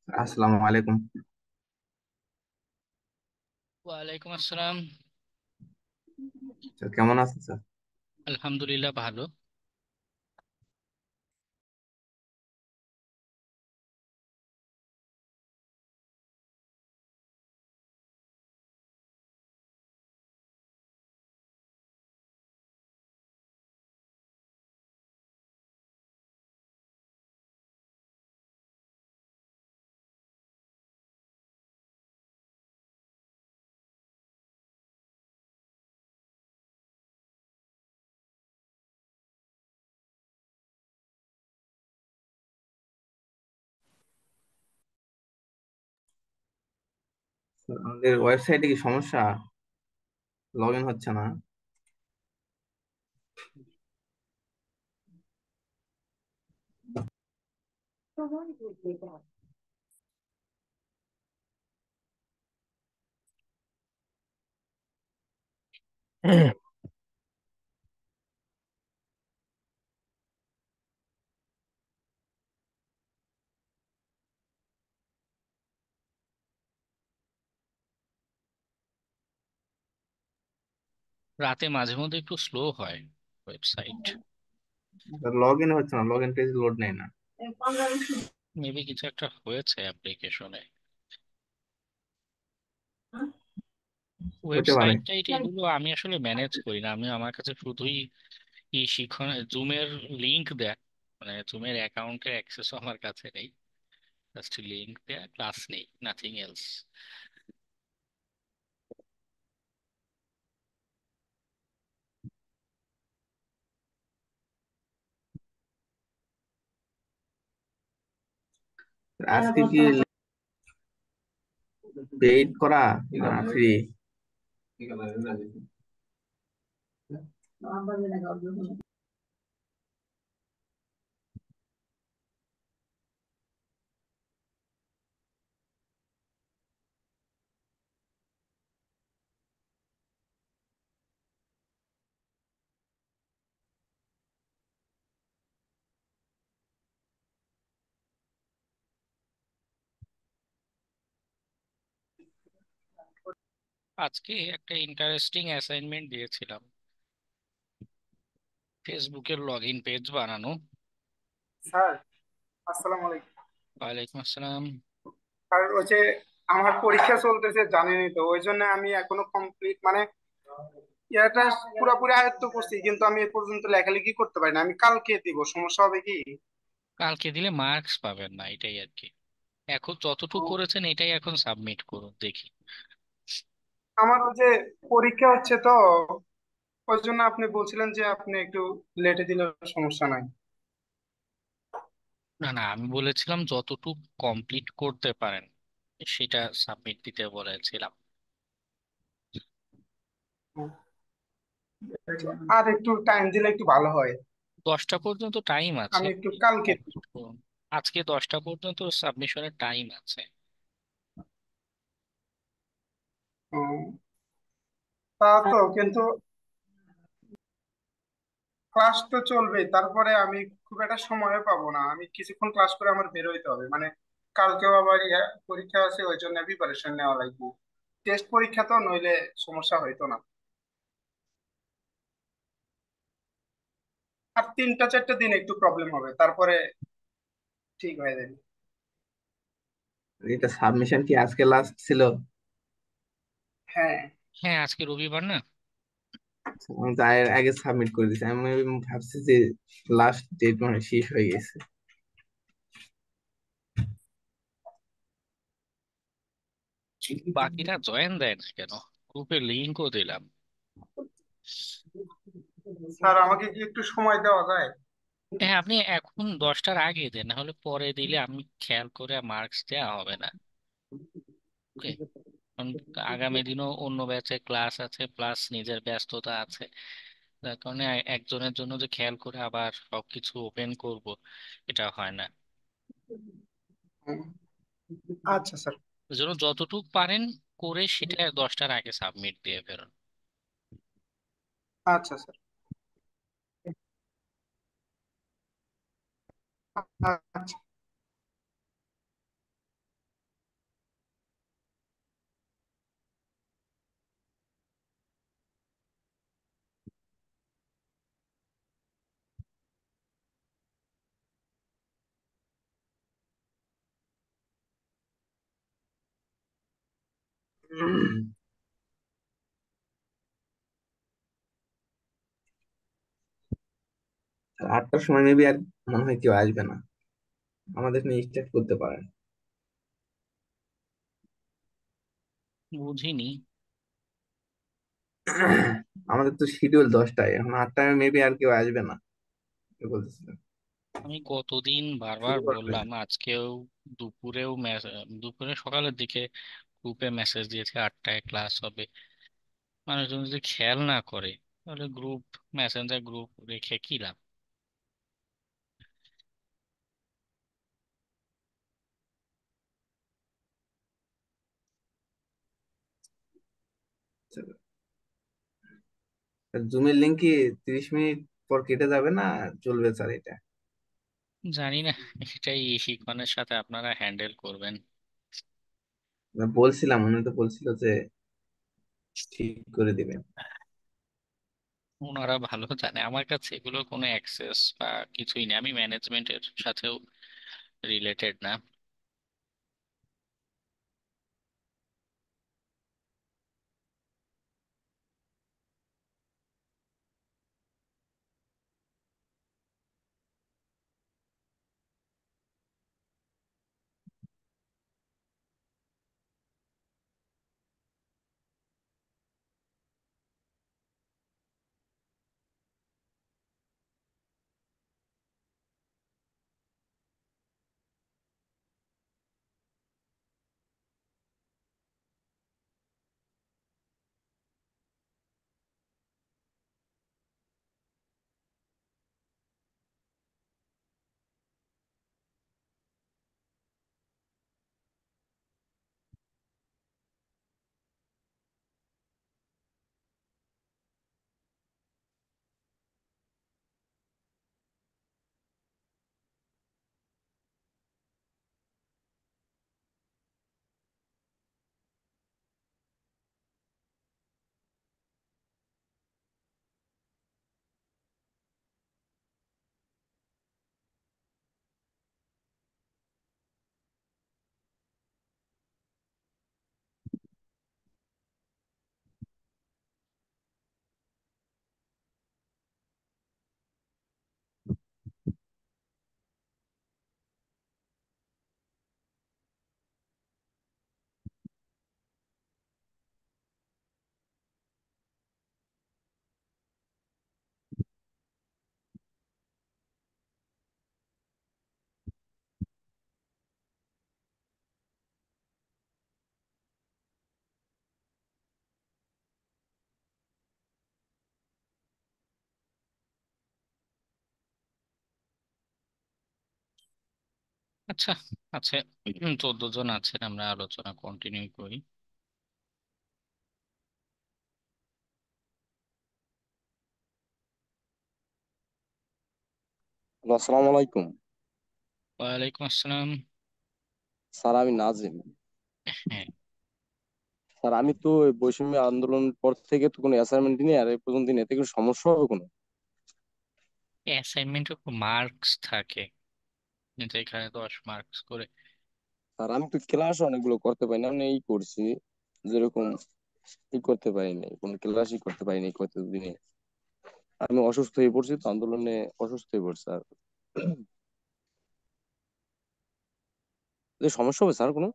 আসসালামু আলাইকুম। ওয়ালাইকুম আসসালাম। স্যার কেমন আছেন স্যার? আলহামদুলিল্লাহ, ভালো। স্যার, আমাদের ওয়েবসাইটে কি সমস্যা? লগ ইন হচ্ছে না। রাতে মাঝে মধ্যে একটু স্লো হয় ওয়েবসাইট। লগ ইন হচ্ছে না, লগ ইন পেজ লোড নেয় না। মেবি কিছু একটা হয়েছে অ্যাপ্লিকেশনে। হতে পারে। ওয়েবসাইট টাইট এগুলো আমি আসলে ম্যানেজ করি না। আমি আমার কাছে শুধুই এই শিখন জুমের লিংক দেয়, মানে জুমের অ্যাকাউন্টের অ্যাক্সেসও আমার কাছে নেই। জাস্ট লিংক দেয়া, ক্লাস নেই, নাথিং এলস। আজকে কি পেইড করা না ফ্রি? আজকে একটা ইন্টারেস্টিং অ্যাসাইনমেন্ট দিয়েছিলাম, ফেসবুকের লগ ইন পেজ বানানো। স্যার, আসসালামু আলাইকুম। ওয়ালাইকুম আসসালাম। আর ওই যে আমার পরীক্ষা চলতেছে জানেনই তো, ওই জন্য আমি এখনো কমপ্লিট মানে এটা পুরোপুরি আয়ত্ত করছি, কিন্তু আমি এ পর্যন্ত লেখালেখি করতে পারি না। আমি কালকে দিব, সমস্যা হবে কি? কালকে দিলে মার্কস পাবেন না, এটাই আর কি। এখন যতটুকু করেছেন এটাই এখন সাবমিট করুন, দেখি। আমার ওই যে পরীক্ষা হচ্ছে তো, ওই জন্য আপনি বলছিলেন যে আপনি একটু লেটে দিলে সমস্যা নাই। না না, আমি বলেছিলাম যতটুকু কমপ্লিট করতে পারেন সেটা সাবমিট দিতে বলেছিলাম। আর একটু টাইম দিলে একটু ভালো হয়। 10টা পর্যন্ত টাইম আছে, আমি একটু কালকে দিব। কমপ্লিট করুন। আজকে 10টা পর্যন্ত সাবমিশনের টাইম আছে। উম, তা তো কিন্তু ক্লাস তো চলবেই, তারপরে আমি খুব একটা সময় পাবো না। আমি কিছুক্ষণ ক্লাস করে আমার বের হইতে হবে, মানে কালকেও আবার পরীক্ষা আছে, ওই জন্য প্রিপারেশন নেওয়া লাগবে। টেস্ট পরীক্ষা তো, নইলে সমস্যা হইতো না। আর 3-4টা দিন একটু প্রবলেম হবে, তারপরে ঠিক হয়ে যাবে। এটা সাবমিশন কি আজকে লাস্ট ছিল? হ্যাঁ। হ্যাঁ, আজকে রবিবার না। আমি তো এর আগে সাবমিট করে দিয়েছি। আমি ভাবছি যে লাস্ট ডেট মানে শেষ হয়ে গেছে। বাকিরা জয়েন দেয় না কেন? গ্রুপে লিঙ্কও দিলাম। স্যার, আমাকে কি একটু সময় দেওয়া যায়? হ্যাঁ, আপনি এখন 10টার আগে দেন, না হলে পরে দিলে আমি খেয়াল করে মার্কস দেওয়া হবে না। ওকে। কারণ আগামী দিনও অন্য ব্যাচে ক্লাস আছে, প্লাস নিজের ব্যস্ততা আছে। যার কারণে একজনের জন্য যে খেয়াল করে আবার সবকিছু ওপেন করব, এটা হয় না। হুম, আচ্ছা স্যার। ওই জন্য যতটুকু পারেন করে সেটা 10টার আগে সাবমিট দিয়ে ফেরুন। আচ্ছা স্যার। আচ্ছা। আর 8টার সময় মেবি আর মনে হয় কেউ আসবে না, আমাদের নিয়ে স্টার্ট করতে পারেন। বুঝিনি। আমাদের তো শিডিউল 10টায়, এখন 8টায় মেবি আর কেউ আসবে না, কি বলতেছিলেন? আমি কতদিন বারবার শুরু করবে। বললাম, আজকেও দুপুরেও দুপুরে সকালের দিকে গ্রুপে মেসেজ দিয়েছে 8টায় ক্লাস হবে। মানুষজন যদি খেয়াল না করে তাহলে গ্রুপ, মেসেঞ্জার গ্রুপ রেখে কি লাভ? জুমের লিঙ্ক কি 30 মিনিট পর কেটে যাবে না চলবে স্যার এটা? জানি না, এটাই শিক্ষণের সাথে আপনারা হ্যান্ডেল করবেন। বলছিলাম, উনি তো বলছিল যে ঠিক করে দিবেন। ওনারা ভালো জানে, আমার কাছে এগুলো কোনো অ্যাক্সেস বা কিছুই নেই, আমি ম্যানেজমেন্টের সাথেও রিলেটেড না। আচ্ছা, আছে 14 জন আছেন, আমরা আলোচনা কন্টিনিউ করি। হ্যালো, আসসালামু আলাইকুম। ওয়ালাইকুম আসসালাম। স্যার, আমি নাজিম। হ্যাঁ। স্যার, আমি তো এই বৈষম্য আন্দোলন পর থেকে তো কোনো অ্যাসাইনমেন্ট নিয়ে আর এই পর্যন্ত দিন এতে কোনো সমস্যা হবে কোনো? অ্যাসাইনমেন্টের মার্কস থাকে, কিন্তু এখানে 10 মার্কস করে। স্যার, আমি তো ক্লাস অনেকগুলো করতে পারি না, আমি এই করছি যেরকম ই করতে পারিনি, কোনো ক্লাসই করতে পারিনি কত দিনে। আমি অসুস্থ হয়ে পড়ছি তো, আন্দোলনে অসুস্থ হয়ে পড়ছি স্যার। যে সমস্যা হবে স্যার কোনো?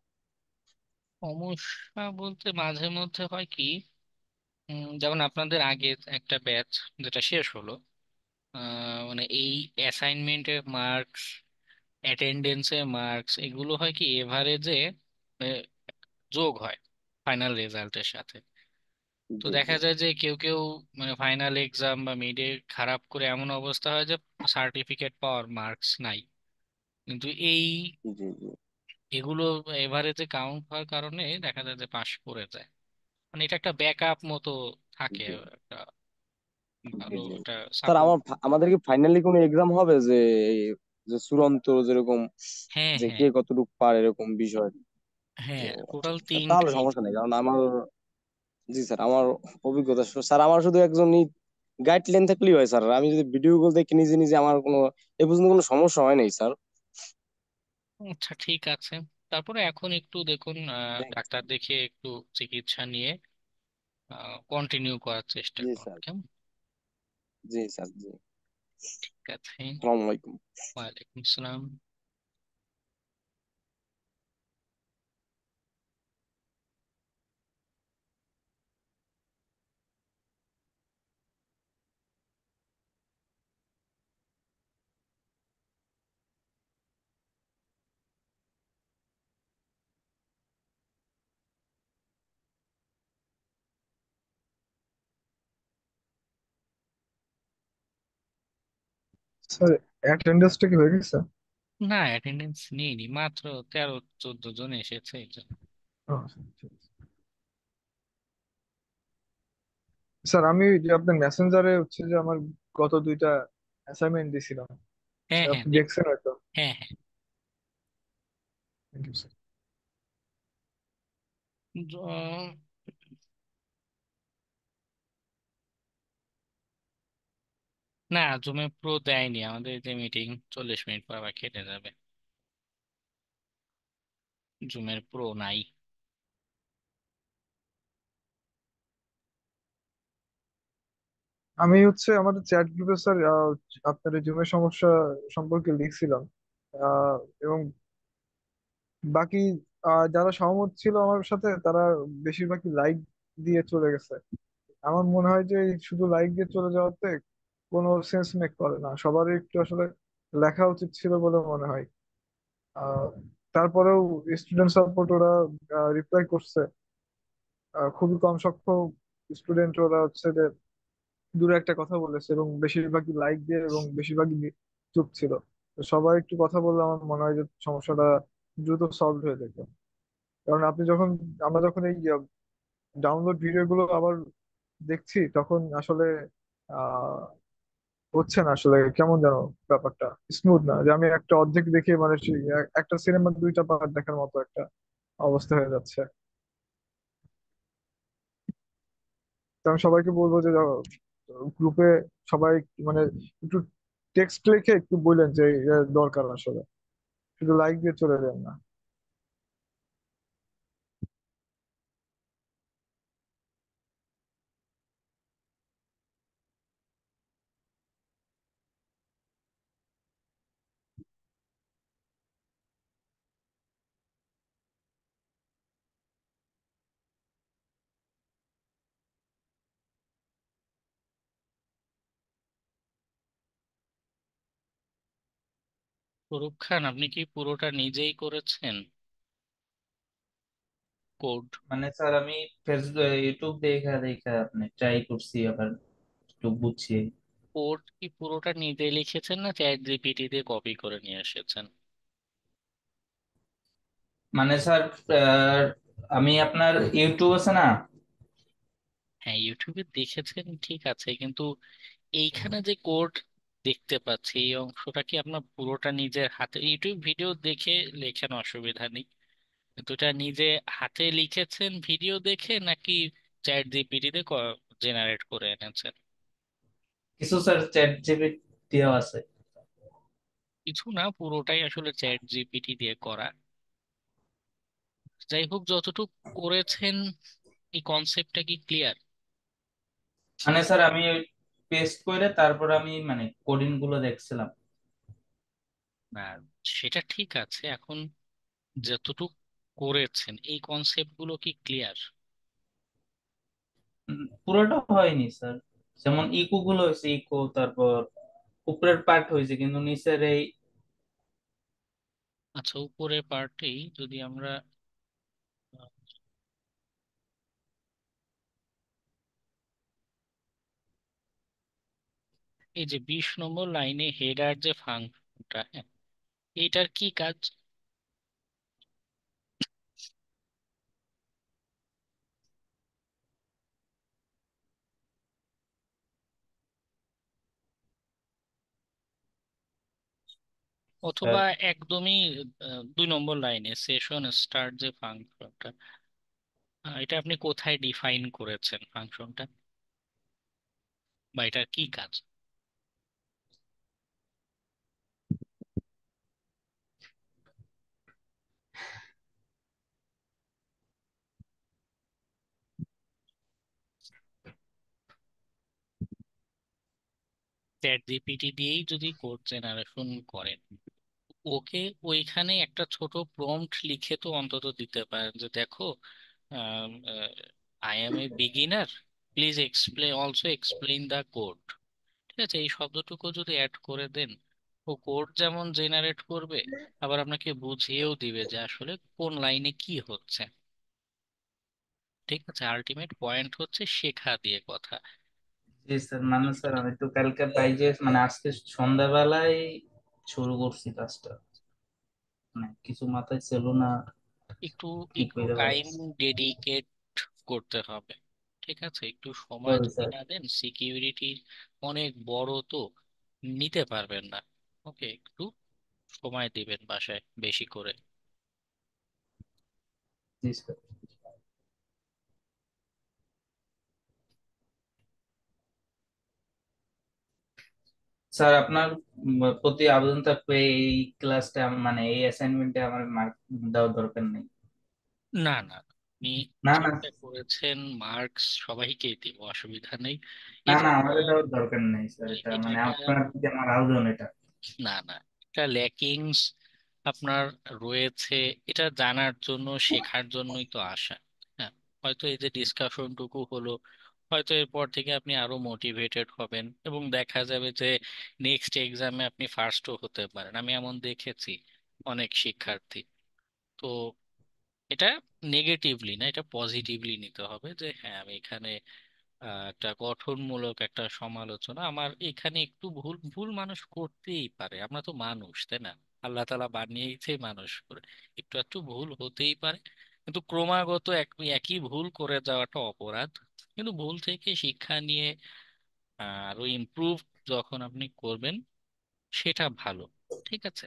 সমস্যা বলতে মাঝে মধ্যে হয় কি, যেমন আপনাদের আগে একটা ব্যাচ যেটা শেষ হলো, মানে এই অ্যাসাইনমেন্টের মার্কস, অ্যাটেন্ডেন্সের মার্কস, এগুলো হয় কি এভারেজে যোগ হয় ফাইনাল রেজাল্টের সাথে। তো জি জি দেখা যায় যে কেউ কেউ মানে ফাইনাল এক্সাম বা মিডে খারাপ করে এমন অবস্থা হয় যে সার্টিফিকেট পাওয়ার মার্কস নাই। কিন্তু এই জি জি এগুলো এভারেজে কাউন্ট হওয়ার কারণে দেখা যায় যে পাশ করে যায়। মানে এটা একটা ব্যাকআপ মতো থাকে, জি একটা জি ভালো জি। একটা স্যার, সাপোর্ট। আমাদের কি ফাইনালি কোনো এক্সাম হবে যে যে চূড়ান্ত যেরকম হ্যাঁ, যে হ্যাঁ, কে কতটুকু পারে এরকম বিষয়? ও হ্যাঁ, আচ্ছা টোটাল আচ্ছা স্যার, তাহলে 3টা। সমস্যা নেই, কারণ আমার, জি স্যার, আমার অভিজ্ঞতা স্যার, আমার শুধু একজন গাইডলাইন থাকলেই হয় স্যার। আমি যদি ভিডিও গুলো দেখি নিজে নিজে, আমার কোনো এ পর্যন্ত কোনো সমস্যা হয় নাই স্যার। আচ্ছা, ঠিক আছে। তারপরে এখন একটু দেখুন, দেখছি। ডাক্তার দেখিয়ে একটু চিকিৎসা নিয়ে কন্টিনিউ করার চেষ্টা জি করুন, স্যার। কেমন? জি স্যার। জি। ঠিক আছে। আসসালামু আলাইকুম। ওয়ালাইকুম আসসালাম। স্যার অ্যাটেন্ডেন্সটা কি হয়ে গেছে? না, অ্যাটেন্ডেন্স নেইনি, মাত্র 13-14 জন এসেছে এই জন্য। ও, ঠিক আছে। স্যার আমি যে আপনার মেসেঞ্জারে হচ্ছে যে আমার গত দুইটা অ্যাসাইনমেন্ট দিছিলাম, হ্যাঁ হ্যাঁ আপনি দেখ। দেখছেন হয়তো। হ্যাঁ হ্যাঁ। Thank you sir. জ- না, জুমে প্রো দেয়নি, আমাদের যে মিটিং 40 মিনিট পর আবার কেটে যাবে। জুমের প্রো নাই। আমি হচ্ছে আমাদের চ্যাট গ্রুপে স্যার আপনার জুমের সমস্যা সম্পর্কে লিখছিলাম, আহ, এবং বাকি যারা সহমত ছিল আমার সাথে তারা বেশিরভাগই লাইক দিয়ে চলে গেছে। আমার মনে হয় যে এই শুধু লাইক দিয়ে চলে যাওয়াতে কোনো সেন্স মেক করে না, সবারই একটু আসলে লেখা উচিত ছিল বলে মনে হয়। আহ, তারপরেও স্টুডেন্ট সাপোর্ট ওরা রিপ্লাই করছে। খুবই কম সংখ্যক স্টুডেন্ট ওরা হচ্ছে যে দূরে একটা কথা বলেছে এবং বেশিরভাগই লাইক দিয়ে এবং বেশিরভাগই চুপ ছিল। তো সবাই একটু কথা বললে আমার মনে হয় যে সমস্যাটা দ্রুত সলভ হয়ে যেত। কারণ আমরা যখন এই ডাউনলোড ভিডিও গুলো আবার দেখছি তখন আসলে আহ হচ্ছে না, আসলে কেমন যেন ব্যাপারটা স্মুথ না, যে আমি একটা অর্ধেক দেখে মানে সেই একটা সিনেমার দুইটা পার্ট দেখার মতো একটা অবস্থা হয়ে যাচ্ছে। তো আমি সবাইকে বলবো যে গ্রুপে সবাই মানে একটু টেক্সট লিখে একটু বললেন যে দরকার আসলে, শুধু লাইক দিয়ে চলে যান না। ফরুক খান, আপনি কি পুরোটা নিজেই করেছেন কোড? মানে স্যার আমি ফেসবুক ইউটিউব দেখা দেখা আপনি ট্রাই করছি আবার একটু বুঝছি। কোড কি পুরোটা নিজে লিখেছেন না চ্যাট জিপিটি দিয়ে কপি করে নিয়ে এসেছেন? মানে স্যার আহ, আমি আপনার ইউটিউব আছে না। হ্যাঁ, ইউটিউবে দেখেছেন ঠিক আছে, কিন্তু এইখানে যে কোড দেখতে পাচ্ছি এই অংশটা কি আপনার পুরোটা নিজের হাতে? ইউটিউব ভিডিও দেখে লেখেন, অসুবিধা নেই, কিন্তু এটা নিজে হাতে লিখেছেন ভিডিও দেখে নাকি চ্যাট জিপিটি দিয়ে জেনারেট করে এনেছেন? কিছু স্যার চ্যাট জিপিটি দেওয়া আছে। কিছু না, পুরোটাই আসলে চ্যাট জিপিটি দিয়ে করা। যাই হোক, যতটুকু করেছেন এই কনসেপ্টটা কি ক্লিয়ার? মানে স্যার আমি পেস্ট করে তারপর আমি মানে কোডিং গুলো দেখছিলাম। না, সেটা ঠিক আছে, এখন যতটুকু করেছেন এই কনসেপ্ট গুলো কি ক্লিয়ার? পুরোটা হয়নি স্যার। যেমন ইকো গুলো হয়েছে, ইকো তারপর উপরের পার্ট হয়েছে কিন্তু নিচের এই আচ্ছা, উপরের পার্টেই যদি আমরা আহ, এই যে 20 নম্বর লাইনে হেডার যে ফাংশনটা, হ্যাঁ, এইটার কি কাজ? অথবা একদমই 2 নম্বর লাইনে সেশন স্টার্ট যে ফাংশনটা, এটা আপনি কোথায় ডিফাইন করেছেন ফাংশনটা, বা এটার কি কাজ? চ্যাট জিপিটি দিয়েই যদি কোড জেনারেশন করেন, ওকে ওইখানে একটা ছোট প্রম্পট লিখে তো অন্তত দিতে পারেন যে দেখো, I M A beginner, please explain, also explain the code. ঠিক আছে, এই শব্দটুকু যদি অ্যাড করে দেন, ও কোড যেমন জেনারেট করবে, আবার আপনাকে বুঝিয়েও দিবে যে আসলে কোন লাইনে কি হচ্ছে। ঠিক আছে, আলটিমেট পয়েন্ট হচ্ছে শেখা দিয়ে কথা। জি স্যার, মানে স্যার আমি তো কালকে বাইজে মানে আজকে সন্ধ্যাবেলায় শুরু করছি কাজটা, মানে কিছু মাথায় ছিল না, একটু কি একটু করে টাইম পারছি। ডেডিকেট করতে হবে। ঠিক আছে, একটু সময় সরি যদি স্যার। না দেন, সিকিউরিটি অনেক বড় তো, নিতে পারবেন না। ওকে, একটু সময় দিবেন বাসায় বেশি করে। জি স্যার। স্যার আপনার প্রতি আবেদন থাকবে, এই ক্লাসটা মানে এই অ্যাসাইনমেন্টে আমার মার্ক দেওয়ার দরকার নেই। না না, আপনি না না। যেটা করেছেন মার্কস সবাইকেই দিব, অসুবিধা নেই। না এটা না, একটা আমাদের দেওয়ার দরকার নেই স্যার, এটা এটা মানে একটা আপনার প্রতি আমার আবেদন এটা। না না, এটা ল্যাকিংস আপনার রয়েছে, এটা জানার জন্য, শেখার জন্যই তো আসা। হ্যাঁ, হয়তো এই যে ডিসকাশনটুকু হলো, হয়তো এরপর থেকে আপনি আরো মোটিভেটেড হবেন এবং দেখা যাবে যে নেক্সট এক্সামে আপনি ফার্স্টও হতে পারেন। আমি এমন দেখেছি অনেক শিক্ষার্থী। তো এটা নেগেটিভলি না, এটা পজিটিভলি নিতে হবে যে হ্যাঁ, আমি এখানে একটা গঠনমূলক একটা সমালোচনা, আমার এখানে একটু ভুল, ভুল মানুষ করতেই পারে, আমরা তো মানুষ, তাই না? আল্লাহ তাআলা বানিয়েইছে মানুষ করে, একটু একটু ভুল হতেই পারে। কিন্তু ক্রমাগত একই ভুল করে যাওয়াটা অপরাধ। কিন্তু ভুল থেকে শিক্ষা নিয়ে আরো ইমপ্রুভ যখন আপনি করবেন, সেটা ভালো। ঠিক আছে,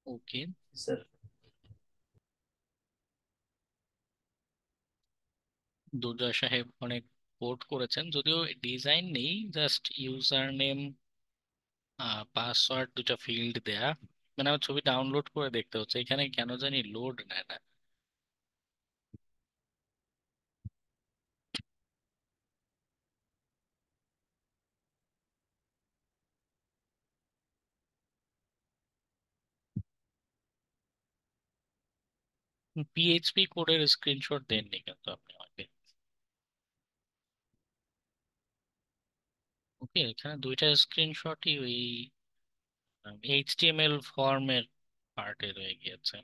ওকে। স্যার দুর্জয় সাহেব অনেক কোড করেছেন, যদিও ডিজাইন নেই, জাস্ট ইউজার নেম, পাসওয়ার্ড, দুটো ফিল্ড দেয়া। মানে আমার ছবি ডাউনলোড করে দেখতে হচ্ছে, এখানে কেন জানি লোড নেয় না। পিএইচপি কোডের স্ক্রিনশট দেননি কিন্তু আপনি আমাকে। ওকে, এখানে দুইটা স্ক্রিনশটই ওই এইচটিএমএল ফর্মের পার্টে রয়ে গিয়েছে।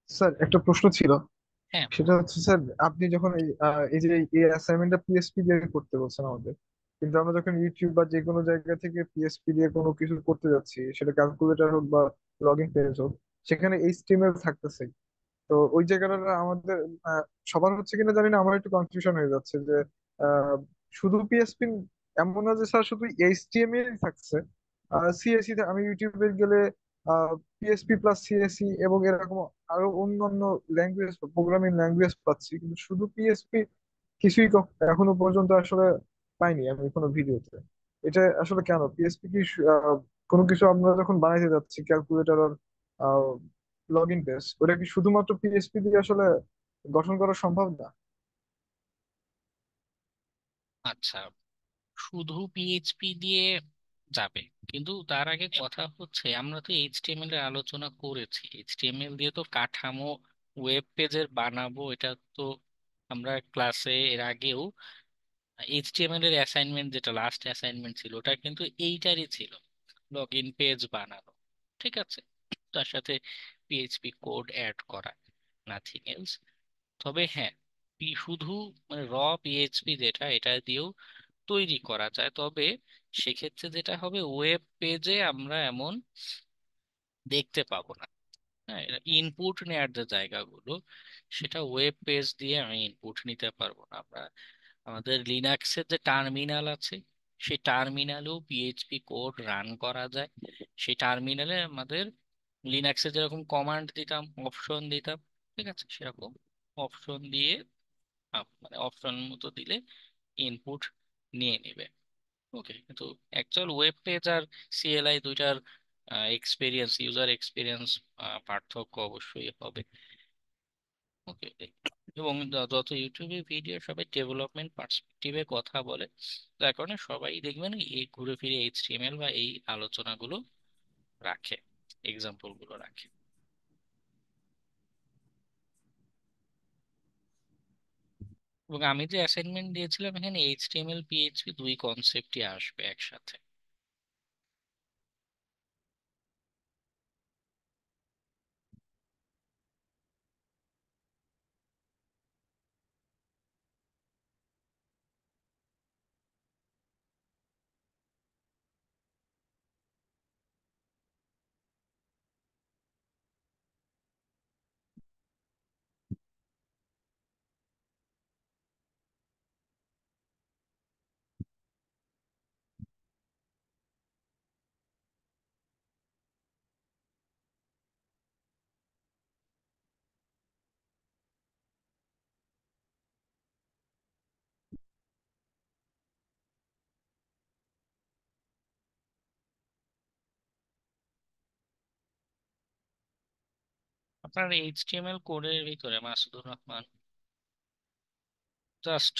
স্যার একটা প্রশ্ন ছিল। হ্যাঁ, সেটা হচ্ছে স্যার, আপনি যখন এই যে এই অ্যাসাইনমেন্টটা পিএসপি দিয়ে করতে বলছেন আমাদের, কিন্তু আমরা যখন ইউটিউব বা যে কোনো জায়গা থেকে পিএসপি দিয়ে কোনো কিছু করতে যাচ্ছি, সেটা ক্যালকুলেটর হোক বা লগ ইন পেজ হোক, সেখানে এইচটিএমএল থাকতেছে। তো ওই জায়গাটা আমাদের আহ, সবার হচ্ছে কিনা জানি না, আমার একটু কনফিউশন হয়ে যাচ্ছে যে আহ, শুধু পিএসপি এমন না যে স্যার শুধু এইচটিএমএল থাকছে, সিএসসি, আমি ইউটিউবে গেলে পিএসপি প্লাস সিএসসি এবং এরকম আরো অন্যান্য ল্যাঙ্গুয়েজ, প্রোগ্রামিং ল্যাঙ্গুয়েজ পাচ্ছি, কিন্তু শুধু পিএসপি কিছুই এখনো পর্যন্ত আসলে পাইনি আমি কোনো ভিডিওতে। এটা আসলে কেন? পিএসপি কি কোনো কিছু আমরা যখন বানাইতে যাচ্ছি, ক্যালকুলেটর লগ ইন পেজ, ওটা কি শুধুমাত্র পিএসপি দিয়ে আসলে গঠন করা সম্ভব না? আচ্ছা, শুধু পিএইচপি দিয়ে যাবে, কিন্তু তার আগে কথা হচ্ছে আমরা তো এইচটিএমএল এর আলোচনা করেছি, এইচটিএমএল দিয়ে তো কাঠামো ওয়েব পেজের বানাবো, এটা তো আমরা ক্লাসে এর আগেও এইচটিএমএল এর অ্যাসাইনমেন্ট, যেটা লাস্ট অ্যাসাইনমেন্ট ছিল, ওটা কিন্তু এইটারই ছিল, লগ ইন পেজ বানানো। ঠিক আছে, তার সাথে পিএইচপি কোড অ্যাড করা, নাথিং এলস। তবে হ্যাঁ, শুধু মানে র পিএইচপি যেটা, এটা দিয়েও তৈরি করা যায়, তবে সেক্ষেত্রে যেটা হবে, ওয়েব পেজে আমরা এমন দেখতে পাবো না। হ্যাঁ, ইনপুট নেওয়ার যে জায়গাগুলো, সেটা ওয়েব পেজ দিয়ে আমি ইনপুট নিতে পারবো না। আমরা আমাদের লিনাক্সের যে টার্মিনাল আছে, সেই টার্মিনালেও পিএইচপি কোড রান করা যায়। সেই টার্মিনালে আমাদের লিনাক্সে যেরকম কমান্ড দিতাম, অপশন দিতাম, ঠিক আছে, সেরকম অপশন দিয়ে মানে অপশন মতো দিলে ইনপুট নিয়ে নেবে। ওকে, কিন্তু অ্যাকচুয়াল ওয়েব পেজ আর সিএলআই দুইটার এক্সপিরিয়েন্স, ইউজার এক্সপিরিয়েন্স পার্থক্য অবশ্যই হবে। ওকে, এবং যত ইউটিউবে ভিডিও সবাই ডেভেলপমেন্ট পার্সপেক্টিভে কথা বলে, যার কারণে সবাই দেখবেন এই ঘুরে ফিরে এইচটিএমএল বা এই আলোচনাগুলো রাখে, এক্সাম্পল গুলো রাখে। এবং আমি যে অ্যাসাইনমেন্ট দিয়েছিলাম এখানে এইচটিএমএল পিএইচপি দুই কনসেপ্টই আসবে একসাথে। আপনার এইচটিএমএল কোডের ভিতরে মাসুদুর রহমান জাস্ট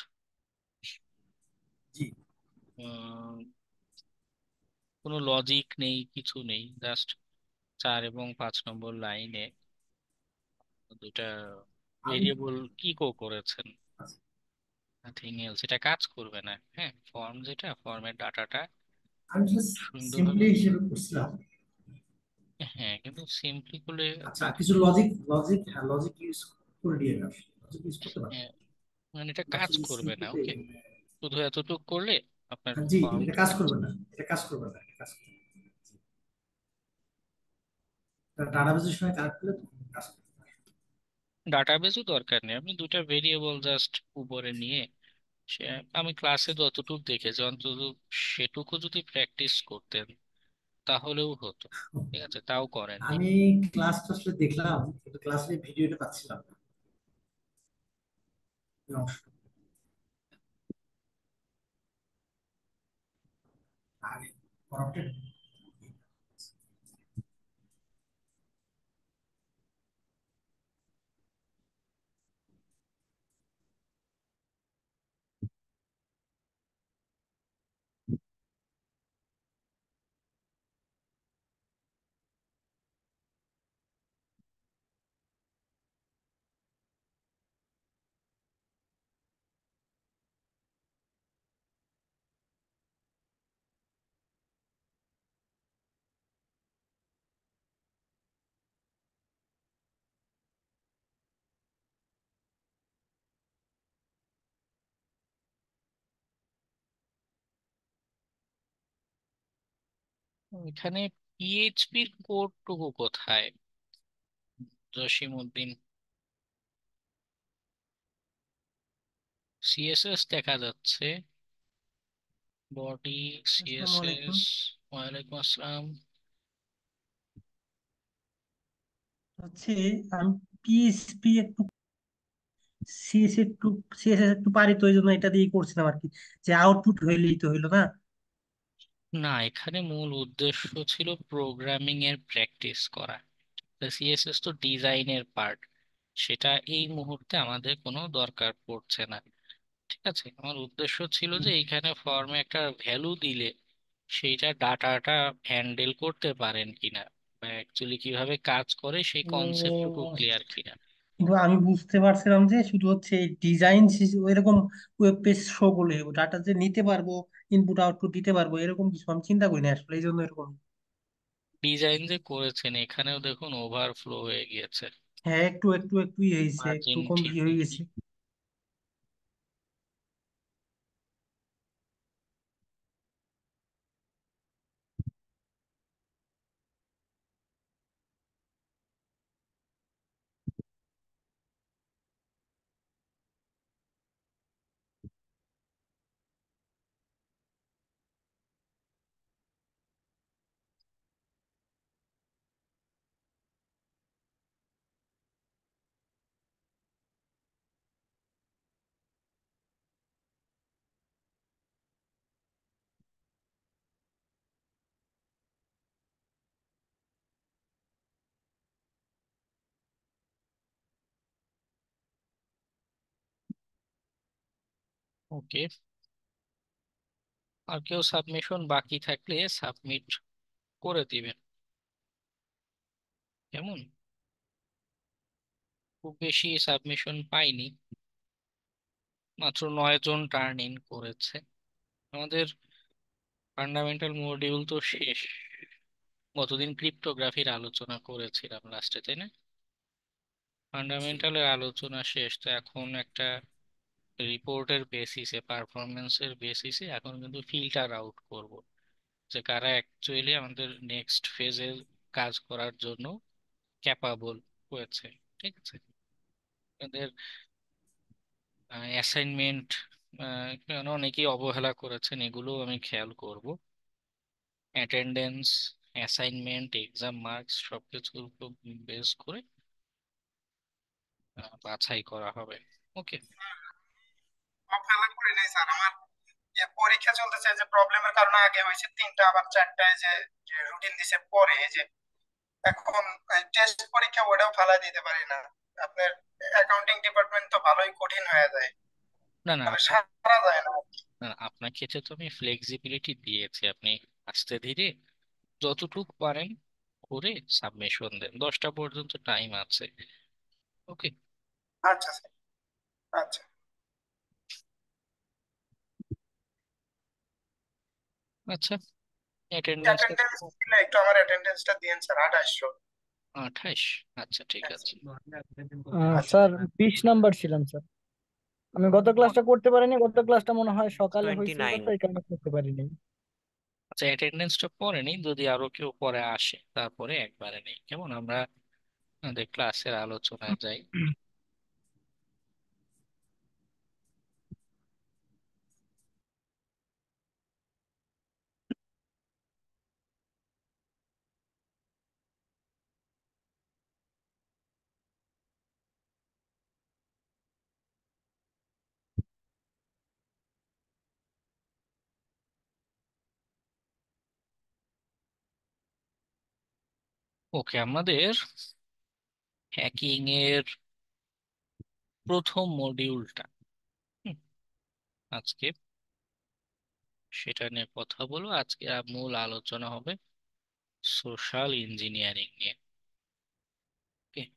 জি। কোনো লজিক নেই, কিছু নেই, জাস্ট 4 এবং 5 নম্বর লাইনে দুইটা আমি ভেরিয়েবল কি করেছেন, নাথিং এলস। এটা কাজ করবে না। হ্যাঁ, ফর্ম যেটা, ফর্মের ডাটাটা আমি জাস্ট সুন্দরভাবে, সিম্পলি হিসেবে করছিলাম। হ্যাঁ কিন্তু সিম্পলি করলে আচ্ছা, কিছু লজিক লজিক হ্যাঁ লজিক ইউজ করে দিয়ে আসি, লজিক ইউজ করতে পারতাম। হ্যাঁ, মানে এটা বাট কাজ এই করবে না। সিম্পলিতে ওকে, শুধু এতটুকু করলে আপনার জি, এটা ফর্মটা কাজ কাজ। করবে না, এটা কাজ করবে না, এটা কাজ করবে না। ডাটাবেসের সঙ্গে কানেক্ট করলে তখন কাজ করবে। ডাটাবেসও দরকার নেই, আপনি দুইটা ভেরিয়েবল জাস্ট উপরে নিয়ে সে, আমি ক্লাসে যতটুকু দেখেছি অন্তত সেটুকু যদি প্র্যাকটিস করতেন তাহলেও হতো। ঠিক আছে, তাও করেননি। আমি ক্লাসটা আসলে দেখলাম, কিন্তু ক্লাসের ভিডিওটা পাচ্ছিলাম না, এই অংশটা। আরে করাপ্টেড। এখানে পিএইচপির কোডটুকু কোথায়, জসিম উদ্দিন? সিএসএস দেখা যাচ্ছে, বডি আসসালামু আলাইকুম। সিএসএস। ওয়ালাইকুম আসসালাম। হচ্ছে আমি পিএইচপি একটু সিএসএস একটু পারি, তো এই জন্য এটা দিয়ে করছিলাম আর কি, যে আউটপুট হইলেই তো হইলো না। না, এখানে মূল উদ্দেশ্য ছিল প্রোগ্রামিং এর প্র্যাকটিস করা। সিএসএস তো ডিজাইনের পার্ট, সেটা এই মুহূর্তে আমাদের কোনো দরকার পড়ছে না। ঠিক আছে, আমার উদ্দেশ্য ছিল যে এইখানে ফর্মে একটা ভ্যালু দিলে সেইটা ডাটাটা হ্যান্ডেল করতে পারেন কিনা, বা অ্যাকচুয়ালি কিভাবে কাজ করে সেই কনসেপ্টটুকু ও, ক্লিয়ার কিনা। কিন্তু আমি বুঝতে পারছিলাম যে শুধু হচ্ছে এই ডিজাইন এরকম ওয়েব পেজ শো করলে ডাটা যে নিতে পারবো, ইনপুট আউটপুট দিতে পারবো, এরকম কিছু আমি চিন্তা করি না আসলে, এই জন্য এরকম। ডিজাইন যে করেছেন এখানেও দেখুন ওভারফ্লো হয়ে গিয়েছে, হ্যাঁ, একটু একটু একটু হয়েছে, একটু মার্জিন কম ঠিক বেশি হয়ে নেই। গেছে। ওকে, আর কেউ সাবমিশন বাকি থাকলে সাবমিট করে দিবেন। কেমন? খুব বেশি সাবমিশন পাইনি, মাত্র 9 জন টার্ন ইন করেছে। আমাদের ফান্ডামেন্টাল মডিউল তো শেষ, গতদিন ক্রিপ্টোগ্রাফির আলোচনা করেছিলাম লাস্টে, তাই না? ফান্ডামেন্টালের আলোচনা শেষ, তো এখন একটা রিপোর্টের বেসিসে, পারফরমেন্সের বেসিসে এখন কিন্তু ফিল্টার আউট করব যে কারা অ্যাকচুয়ালি আমাদের নেক্সট ফেজে কাজ করার জন্য ক্যাপাবল হয়েছে। ঠিক আছে, এদের অ্যাসাইনমেন্ট কেন অনেকেই অবহেলা করেছেন, এগুলো আমি খেয়াল করব। অ্যাটেন্ডেন্স, অ্যাসাইনমেন্ট, এক্সাম মার্কস সবকিছু বেস করে বাছাই করা হবে। ওকে। অবহেলা করি নাই স্যার, আমার পরীক্ষা চলতেছে, যে প্রবলেমের কারণে আগে হয়েছে 3টা আবার 4টায় যে রুটিন দিছে পরে, এই যে এখন টেস্ট পরীক্ষা ওটাও ফালাই দিতে পারি না। আপনার অ্যাকাউন্টিং ডিপার্টমেন্ট তো ভালোই কঠিন হয়ে যায়, না না মানে আপনার, সারা যায় না। না আপনার ক্ষেত্রে তো আমি ফ্লেক্সিবিলিটি দিয়েছি, আপনি আস্তে ধীরে যতটুকু পারেন করে সাবমিশন দেন, 10টা পর্যন্ত টাইম আছে। ওকে। আচ্ছা স্যার, আচ্ছা। আচ্ছা, অ্যাটেন্ডেন্স অ্যাটেন্ডেন্স দিলে একটু আমার অ্যাটেন্ডেন্সটা দিন স্যার, 2800। 28। আচ্ছা ঠিক হ্যাঁ আছে। আচ্ছা। স্যার 20 নাম্বার ছিলাম স্যার। আমি গত ক্লাসটা করতে পারিনি, গত ক্লাসটা মনে হয় সকালে হয়েছিল 29। তো এই কারণে করতে পারিনি। আচ্ছা, অ্যাটেন্ডেন্সটা পরে নেই, যদি আরো কেউ পরে আসে তারপরে একবারে নেই, কেমন? আমরা আমাদের ক্লাসের আলোচনায় যাই। ওকে, আমাদের হ্যাকিং এর প্রথম মডিউলটা আজকে সেটা নিয়ে কথা বলবো। আজকে মূল আলোচনা হবে সোশ্যাল ইঞ্জিনিয়ারিং নিয়ে। Okay?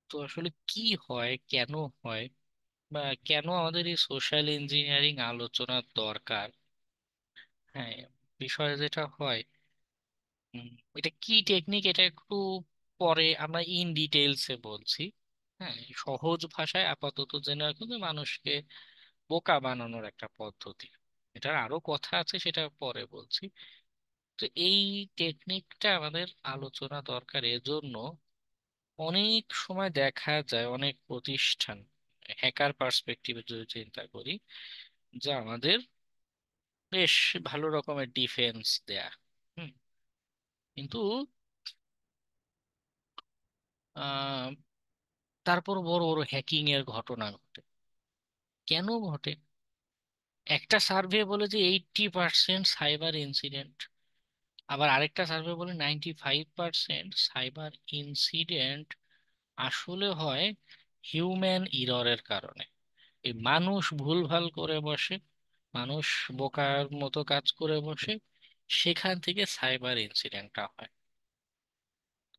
তো আসলে কি হয়, কেন হয়, বা কেন আমাদের এই সোশ্যাল ইঞ্জিনিয়ারিং আলোচনার দরকার? হ্যাঁ, বিষয় যেটা হয়, উম, এটা কি টেকনিক, এটা একটু পরে আমরা ইন ডিটেইলসে বলছি। হ্যাঁ, সহজ ভাষায় আপাতত জেনে রাখুন যে মানুষকে বোকা বানানোর একটা পদ্ধতি। এটার আরো কথা আছে, সেটা পরে বলছি। তো এই টেকনিকটা আমাদের আলোচনা দরকার এজন্য, অনেক সময় দেখা যায় অনেক প্রতিষ্ঠান, হ্যাকার পার্সপেক্টিভে যদি চিন্তা করি, যা আমাদের বেশ ভালো রকমের ডিফেন্স দেয়া। হুম, কিন্তু আহ তারপর বড় বড় হ্যাকিং এর ঘটনা ঘটে। কেন ঘটে? একটা সার্ভে বলে যে 80% সাইবার ইনসিডেন্ট, আবার আরেকটা সার্ভে বলে 95% সাইবার ইনসিডেন্ট আসলে হয় হিউম্যান ইররের কারণে। এই মানুষ ভুলভাল করে বসে, মানুষ বোকার মতো কাজ করে বসে, সেখান থেকে সাইবার ইনসিডেন্টটা হয়।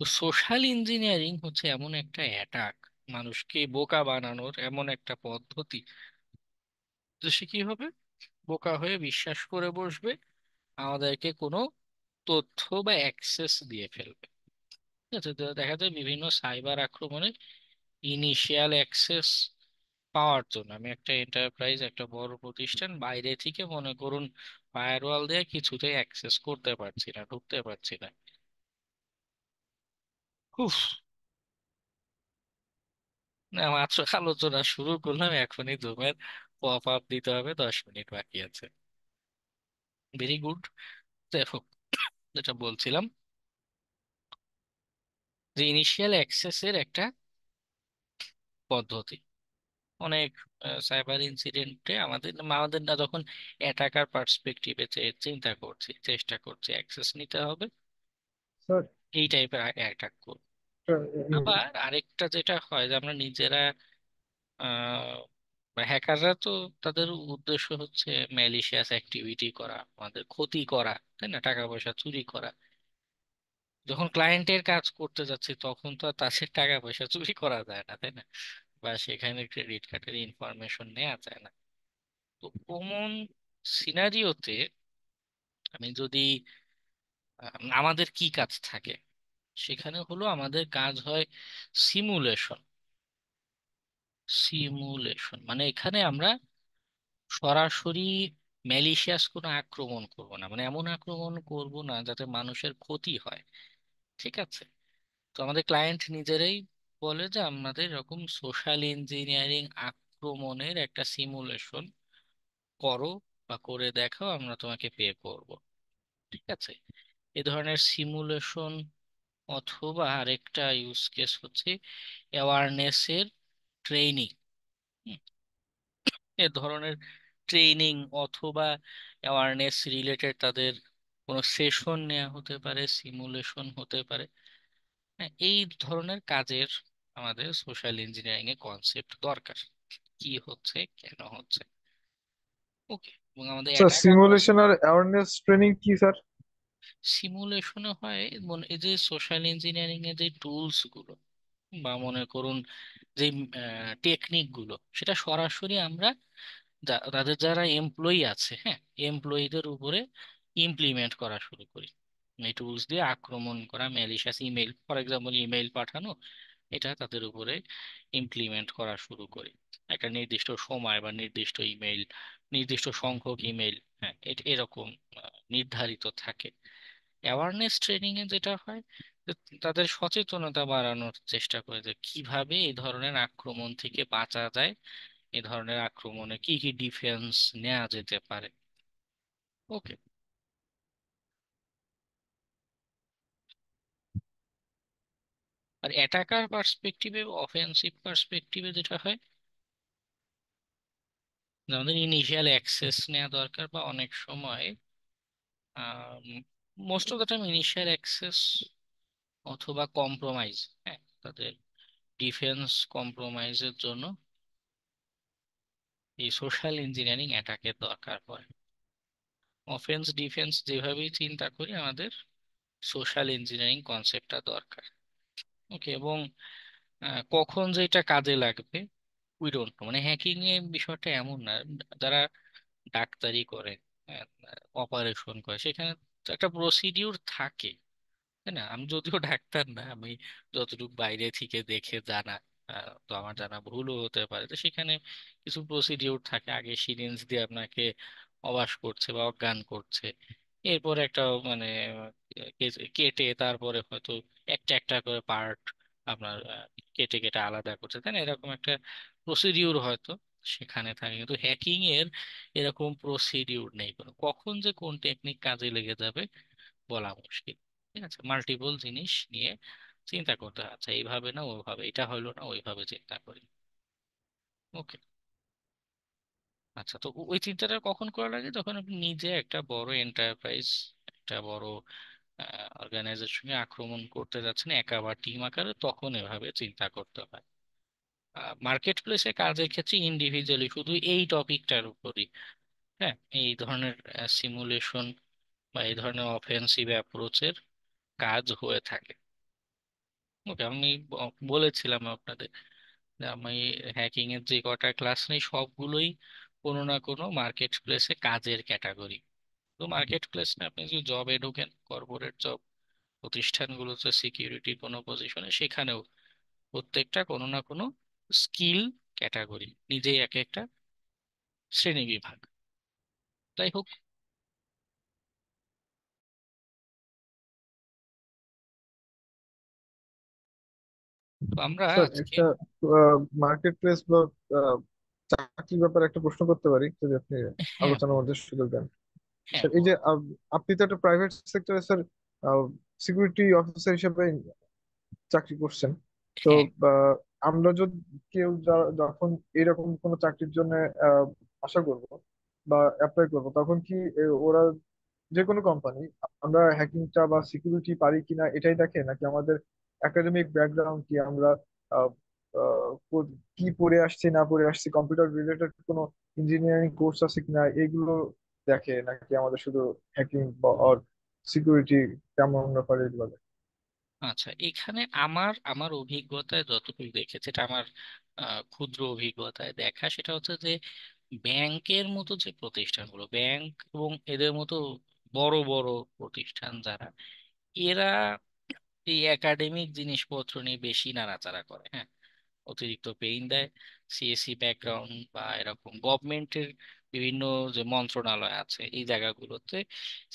তো সোশ্যাল ইঞ্জিনিয়ারিং হচ্ছে এমন একটা অ্যাটাক, মানুষকে বোকা বানানোর এমন একটা পদ্ধতি, যে সে কি হবে, বোকা হয়ে বিশ্বাস করে বসবে, আমাদেরকে কোনো তথ্য বা অ্যাক্সেস দিয়ে ফেলবে। ঠিক আছে, তো দেখা যায় বিভিন্ন সাইবার আক্রমণে ইনিশিয়াল অ্যাক্সেস পাওয়ার জন্য আমি একটা এন্টারপ্রাইজ, একটা বড় প্রতিষ্ঠান বাইরে থেকে মনে করুন ফায়ারওয়াল দিয়ে কিছুতেই অ্যাক্সেস করতে পারছি না, ঢুকতে পারছি না। উফ, না মাত্র আলোচনা শুরু করলাম, এখনই জুমের পপ আপ দিতে হবে, 10 মিনিট বাকি আছে। Very good. দেখো, যেটা বলছিলাম, যে ইনিশিয়াল অ্যাক্সেসের একটা পদ্ধতি, অনেক সাইবার ইনসিডেন্টে আমাদের আমাদের না যখন অ্যাটাকার পার্সপেক্টিভে চিন্তা করছি, চেষ্টা করছি অ্যাক্সেস নিতে হবে, স্যার এই টাইপের অ্যাটাক করব। আবার আরেকটা যেটা হয় যে আমরা নিজেরা হ্যাকাররা তো তাদের উদ্দেশ্য হচ্ছে ম্যালিশিয়াস অ্যাক্টিভিটি করা, আমাদের ক্ষতি করা, তাই না, টাকা পয়সা চুরি করা। যখন ক্লায়েন্টের কাজ করতে যাচ্ছে তখন তো আর তাদের টাকা পয়সা চুরি করা যায় না, তাই না, বা সেখানে ক্রেডিট কার্ডের ইনফরমেশন নেওয়া যায় না। তো কমন সিনারিওতে আমি যদি আমাদের কি কাজ থাকে, সেখানে হলো আমাদের কাজ হয় সিমুলেশন। সিমুলেশন মানে এখানে আমরা সরাসরি ম্যালিশিয়াস কোনো আক্রমণ করব না, মানে এমন আক্রমণ করব না যাতে মানুষের ক্ষতি হয়। ঠিক আছে। তো আমাদের ক্লায়েন্ট নিজেরাই বলে যে আমাদের এরকম সোশ্যাল ইঞ্জিনিয়ারিং আক্রমণের একটা সিমুলেশন করো বা করে দেখাও, আমরা তোমাকে পে করব। ঠিক আছে। এ ধরনের সিমুলেশন অথবা আরেকটা ইউজ কেস হচ্ছে অ্যাওয়ারনেসের ট্রেনিং। এ ধরনের ট্রেনিং অথবা অ্যাওয়ারনেস রিলেটেড তাদের কোনো সেশন নেওয়া হতে পারে, সিমুলেশন হতে পারে। হ্যাঁ, এই ধরনের কাজের আমাদের সোশ্যাল ইঞ্জিনিয়ারিং এ কনসেপ্ট দরকার, কি হচ্ছে কেন হচ্ছে। ওকে। এবং আমাদের স্যার অ্যাটাকার সিমুলেশন আর অ্যাওয়ারনেস ট্রেনিং কি স্যার? সিমুলেশনে হয় এই যে সোশ্যাল ইঞ্জিনিয়ারিং এর যে টুলস গুলো বা মনে করুন যে টেকনিক গুলো, সেটা সরাসরি আমরা তাদের যারা এমপ্লয়ি আছে, হ্যাঁ, এমপ্লয়ীদের উপরে ইমপ্লিমেন্ট করা শুরু করি। এই টুলস দিয়ে আক্রমণ করা, malicious email, for example email পাঠানো, এটা তাদের উপরে ইমপ্লিমেন্ট করা শুরু করি। একটা নির্দিষ্ট সময় বা নির্দিষ্ট ইমেল, নির্দিষ্ট সংখ্যক ইমেল, হ্যাঁ, এরকম নির্ধারিত থাকে। অ্যাওয়ারনেস ট্রেনিং এ যেটা হয় যে তাদের সচেতনতা বাড়ানোর চেষ্টা করে যে কিভাবে এই ধরনের আক্রমণ থেকে বাঁচা যায়, এই ধরনের আক্রমণে কি কি ডিফেন্স নেওয়া যেতে পারে। ওকে। আর অ্যাটাকার পার্সপেক্টিভে, অফেন্সিভ পার্সপেক্টিভে যেটা হয় যে আমাদের ইনিশিয়াল অ্যাক্সেস নেওয়া দরকার, বা অনেক সময় most of the time initial access অথবা কম্প্রোমাইজ, হ্যাঁ, তাদের ডিফেন্স কম্প্রোমাইজের জন্য এই সোশ্যাল ইঞ্জিনিয়ারিং অ্যাটাকের দরকার পড়ে। অফেন্স ডিফেন্স যেভাবেই চিন্তা করি, আমাদের সোশ্যাল ইঞ্জিনিয়ারিং কনসেপ্টটা দরকার। ওকে। এবং কখন যে এটা কাজে লাগবে উই ডোন্ট নো, মানে হ্যাকিং এর বিষয়টা এমন না। যারা ডাক্তারি করে, অপারেশন করে, সেখানে তো একটা প্রসিডিউর থাকে, তাই না। আমি যদিও ডাক্তার না, আমি যতটুকু বাইরে থেকে দেখে জানা, তো আমার জানা ভুলও হতে পারে, তো সেখানে কিছু প্রসিডিউর থাকে। আগে সিরিঞ্জ দিয়ে আপনাকে অবাস করছে বা অজ্ঞান করছে, এরপর একটা মানে কেটে তারপরে হয়তো একটা একটা করে পার্ট আপনার কেটে কেটে আলাদা করছে, তাই না, এরকম একটা প্রসিডিউর হয়তো সেখানে থাকে। কিন্তু হ্যাকিং এর এরকম প্রসিডিউর নেই কোনো, কখন যে কোন টেকনিক কাজে লেগে যাবে বলা মুশকিল। ঠিক আছে। মাল্টিপল জিনিস নিয়ে চিন্তা করতে হয়, আচ্ছা এইভাবে না ওইভাবে, এটা হইলো না ওইভাবে চিন্তা করি। ওকে। আচ্ছা, তো ওই চিন্তাটা কখন করা লাগে, যখন আপনি নিজে একটা বড় এন্টারপ্রাইজ, একটা বড় অর্গানাইজেশনে আক্রমণ করতে যাচ্ছেন একা বা টিম আকারে, তখন এভাবে চিন্তা করতে হয়। মার্কেট প্লেসে কাজের ক্ষেত্রে ইন্ডিভিজুয়ালি শুধু এই টপিকটার উপরই, হ্যাঁ, এই ধরনের সিমুলেশন বা এই ধরনের অফেন্সিভ অ্যাপ্রোচের কাজ হয়ে থাকে। ওকে। আমি বলেছিলাম আপনাদের যে আমি হ্যাকিং এর যে কটা ক্লাস নেই সবগুলোই কোনো না কোনো মার্কেট প্লেসে কাজের ক্যাটাগরি। তো মার্কেট প্লেস না, আপনি যদি জবে ঢোকেন, কর্পোরেট জব প্রতিষ্ঠানগুলোতে সিকিউরিটি কোনো পজিশনে, সেখানেও প্রত্যেকটা কোনো না কোনো স্কিল ক্যাটাগরি, নিজেই এক একটা শ্রেণী বিভাগ। যাই হোক, তো আমরা স্যার আজকে, একটা মার্কেট প্লেস বা আহ, চাকরির ব্যাপারে একটা প্রশ্ন করতে পারি যদি আপনি হ্যাঁ আলোচনার মধ্যে সুযোগ দেন? হ্যাঁ স্যার এই যে আপনি তো একটা প্রাইভেট সেক্টরে স্যার সিকিউরিটি অফিসার হিসেবে চাকরি করছেন। তো হ্যাঁ আহ, আমরা যদি কেউ যখন এরকম কোনো চাকরির জন্য আশা করব বা অ্যাপ্লাই করব, তখন কি ওরা যে কোনো কোম্পানি আমরা হ্যাকিংটা বা সিকিউরিটি পারি কিনা এটাই দেখে, নাকি আমাদের একাডেমিক ব্যাকগ্রাউন্ড কি, আমরা কি পড়ে আসছে না পড়ে আসছে, কম্পিউটার রিলেটেড কোনো ইঞ্জিনিয়ারিং কোর্স আছে কিনা, এগুলো দেখে নাকি আমাদের শুধু হ্যাকিং বা সিকিউরিটি কেমন ব্যাপারে এগুলো দেখে? আচ্ছা, এখানে আমার আমার অভিজ্ঞতায় যতটুকু দেখেছি, এটা আমার ক্ষুদ্র অভিজ্ঞতায় দেখা, সেটা হচ্ছে যে ব্যাংকের মতো যে প্রতিষ্ঠানগুলো, ব্যাংক এবং এদের মতো বড় বড় প্রতিষ্ঠান যারা, এরা এই একাডেমিক জিনিসপত্র নিয়ে বেশি নাড়াচাড়া করে। হ্যাঁ, অতিরিক্ত পেইন দেয়। সিএসসি ব্যাকগ্রাউন্ড বা এরকম গভর্নমেন্টের বিভিন্ন যে মন্ত্রণালয় আছে এই জায়গাগুলোতে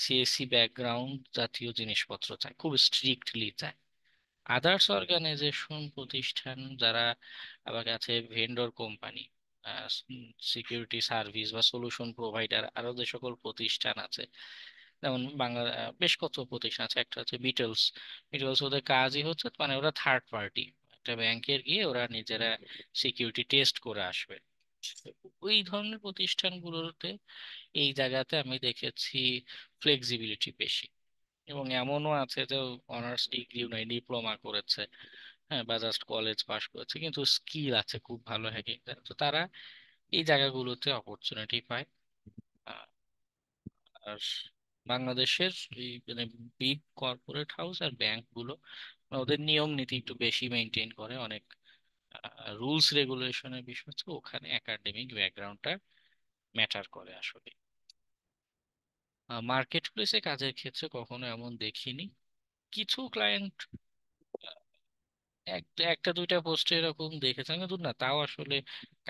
সিএসসি ব্যাকগ্রাউন্ড জাতীয় জিনিসপত্র চায়, খুব স্ট্রিক্টলি চায়। আদার্স অর্গানাইজেশন প্রতিষ্ঠান যারা আবার আছে, ভেন্ডর কোম্পানি, সিকিউরিটি সার্ভিস বা সলিউশন প্রোভাইডার, আরো যে সকল প্রতিষ্ঠান আছে, যেমন বাংলা বেশ কত প্রতিষ্ঠান আছে, একটা হচ্ছে বিটেলস। বিটেলস ওদের কাজই হচ্ছে, মানে ওরা থার্ড পার্টি, একটা ব্যাংকের গিয়ে ওরা নিজেরা সিকিউরিটি টেস্ট করে আসবে। ওই ধরনের প্রতিষ্ঠানগুলোতে এই জায়গাতে আমি দেখেছি ফ্লেক্সিবিলিটি বেশি। এবং এমনও আছে যে অনার্স ডিগ্রিও নাই, ডিপ্লোমা করেছে, হ্যাঁ, বা জাস্ট কলেজ পাশ করেছে, কিন্তু স্কিল আছে খুব ভালো হ্যাকিং, তো তারা এই জায়গাগুলোতে অপরচুনিটি পায়। আহ, আর বাংলাদেশের এই মানে বিগ কর্পোরেট হাউস আর ব্যাংক গুলো, ওদের নিয়ম নীতি একটু বেশি মেনটেন করে, অনেক রুলস রেগুলেশনের বিষয় আছে, ওখানে একাডেমিক ব্যাকগ্রাউন্ডটা ম্যাটার করে আসলে। মার্কেট প্লেসে কাজের ক্ষেত্রে কখনো এমন দেখিনি। কিছু ক্লায়েন্ট একটা একটা দুইটা পোস্টে এরকম দেখেছেন, কিন্তু না, তাও আসলে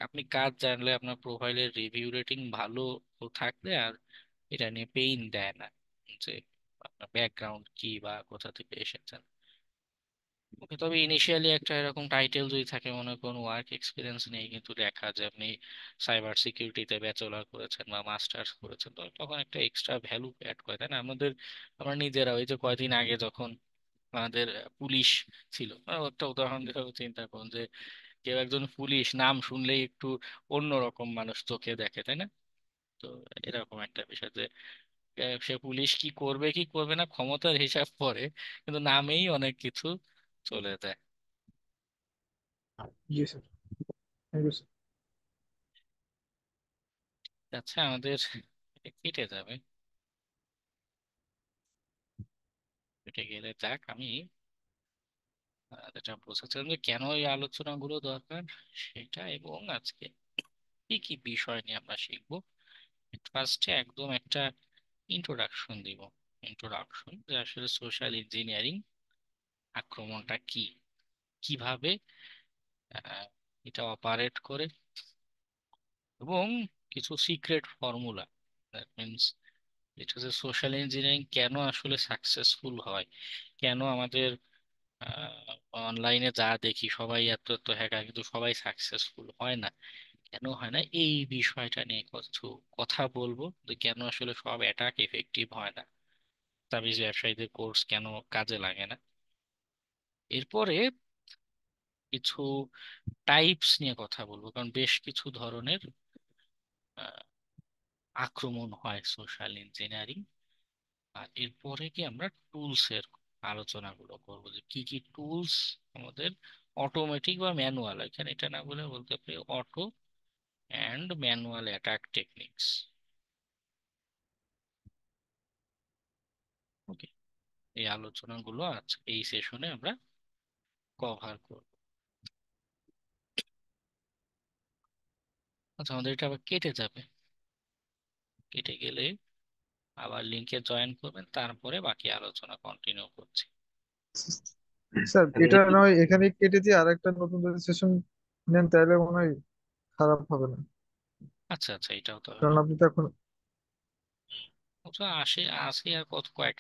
আপনি কাজ জানলে আপনার প্রোফাইলের রিভিউ রেটিং ভালো থাকলে আর এটা নিয়ে পেইন দেয় না যে আপনার ব্যাকগ্রাউন্ড কি বা কোথা থেকে এসেছেন। ওকে, তবে ইনিশিয়ালি একটা এরকম টাইটেল যদি থাকে, মনে করুন ওয়ার্ক এক্সপিরিয়েন্স নেই, কিন্তু দেখা যায় আপনি সাইবার সিকিউরিটিতে ব্যাচেলর করেছেন বা মাস্টার্স করেছেন, তো তখন একটা এক্সট্রা ভ্যালু অ্যাড করে, তাই না? আমরা নিজেরা ওই যে কয়দিন আগে যখন আমাদের পুলিশ ছিল, একটা উদাহরণ দিয়ে চিন্তা করুন যে কেউ একজন পুলিশ নাম শুনলেই একটু অন্যরকম মানুষ চোখে দেখে, তাই না? তো এরকম একটা বিষয় যে সে পুলিশ কি করবে কি করবে না ক্ষমতার হিসাব পরে, কিন্তু নামেই অনেক কিছু চলে যায়। জি স্যার, থ্যাংক ইউ। আচ্ছা, আমাদের কেটে যাবে, কেটে গেলে যাক। আমি যেটা বোঝাচ্ছিলাম যে কেন এই আলোচনাগুলো দরকার সেটা, এবং আজকে কি কি বিষয় নিয়ে আমরা শিখবো। ফার্স্টে একদম একটা ইন্ট্রোডাকশন দিব। ইন্ট্রোডাকশন যে আসলে সোশ্যাল ইঞ্জিনিয়ারিং আক্রমণটা কি, কিভাবে আহ, এটা অপারেট করে, এবং কিছু সিক্রেট ফর্মুলা, দ্যাট মিনস এটা যে সোশ্যাল ইঞ্জিনিয়ারিং কেন আসলে সাকসেসফুল হয়, কেন আমাদের অনলাইনে যা দেখি সবাই এত এত হ্যাকার, কিন্তু সবাই সাকসেসফুল হয় না, কেন হয় না, এই বিষয়টা নিয়ে কিছু কথা বলবো, যে কেন আসলে সব অ্যাটাক এফেক্টিভ হয় না, তাবিজ ব্যবসায়ীদের কোর্স কেন কাজে লাগে না। এরপরে কিছু টাইপস নিয়ে কথা বলবো, কারণ বেশ কিছু ধরনের আহ, আক্রমণ হয় সোশ্যাল ইঞ্জিনিয়ারিং। আর এরপরে কি আমরা টুলস এর আলোচনাগুলো করবো, যে কি কি টুলস আমাদের, অটোমেটিক বা ম্যানুয়াল, এখানে এটা না বলে বলতে পারি auto and manual attack techniques. Okay, এই আলোচনাগুলো আজ এই সেশনে আমরা কভার করব। আচ্ছা, আমাদের এটা আবার কেটে যাবে, কেটে গেলে আবার লিংকে জয়েন করবেন, তারপরে বাকি আলোচনা কন্টিনিউ করছি। স্যার এটা নয় এখানে কেটে দিয়ে আর একটা নতুন যদি সেশন নেন তাহলে মনে হয় খারাপ হবে না, আচ্ছা আচ্ছা, এটাও তো কারণ হবে। আপনি তো এখন আসে আসে আর কত কয়েক